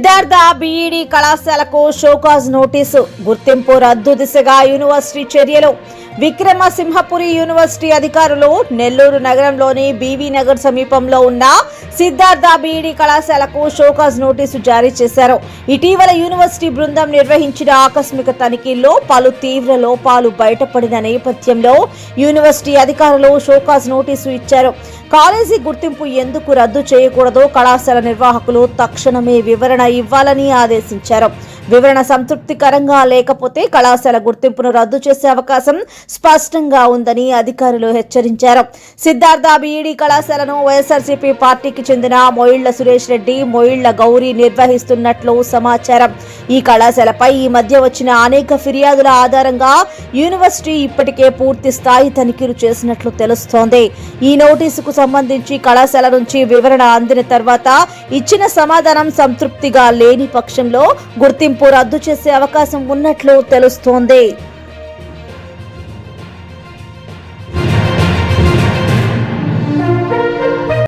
Siddhartha B Ed కళాశాలకు show cause notice. గుర్తింపు రద్దు దిశగా యూనివర్సిటీ చర్యలు. విక్రమసింహపురి యూనివర్సిటీ అధికారులు నెల్లూరు నగరంలోని బీవీ నగర్ సమీపంలో ఉన్న సిద్ధార్థ బీఈడీ కళాశాలకు షోకాజ్ నోటీసు జారీ చేశారు. ఇటీవల యూనివర్సిటీ బృందం నిర్వహించిన ఆకస్మిక తనిఖీల్లో పలు తీవ్ర లోపాలు బయటపడిన నేపథ్యంలో యూనివర్సిటీ అధికారులు షోకాజ్ నోటీసు ఇచ్చారు. కాలేజీ గుర్తింపు ఎందుకు రద్దు చేయకూడదో కళాశాల నిర్వాహకులు తక్షణమే వివరణ ఇవ్వాలని ఆదేశించారు. వివరణ సంతృప్తికరంగా లేకపోతే కళాశాల గుర్తింపును రద్దు చేసే అవకాశం స్పష్టంగా ఉందని అధికారులు హెచ్చరించారు. సిద్ధార్థ బీఈడీ కళాశాలను వైఎస్ఆర్సీపీ పార్టీకి చెందిన మొయిళ్ల సురేష్ రెడ్డి, మొయిళ్ల గౌరీ నిర్వహిస్తున్నట్లు సమాచారం. ఈ కళాశాలపై ఈ మధ్య వచ్చిన అనేక ఫిర్యాదుల ఆధారంగా యూనివర్సిటీ ఇప్పటికే పూర్తి స్థాయి తనిఖీలు చేసినట్లు తెలుస్తోంది. ఈ నోటీసుకు సంబంధించి కళాశాల నుంచి వివరణ అందిన తర్వాత ఇచ్చిన సమాధానం సంతృప్తిగా లేని పక్షంలో గుర్తింపు రద్దు చేసే అవకాశం ఉన్నట్లు తెలుస్తోంది.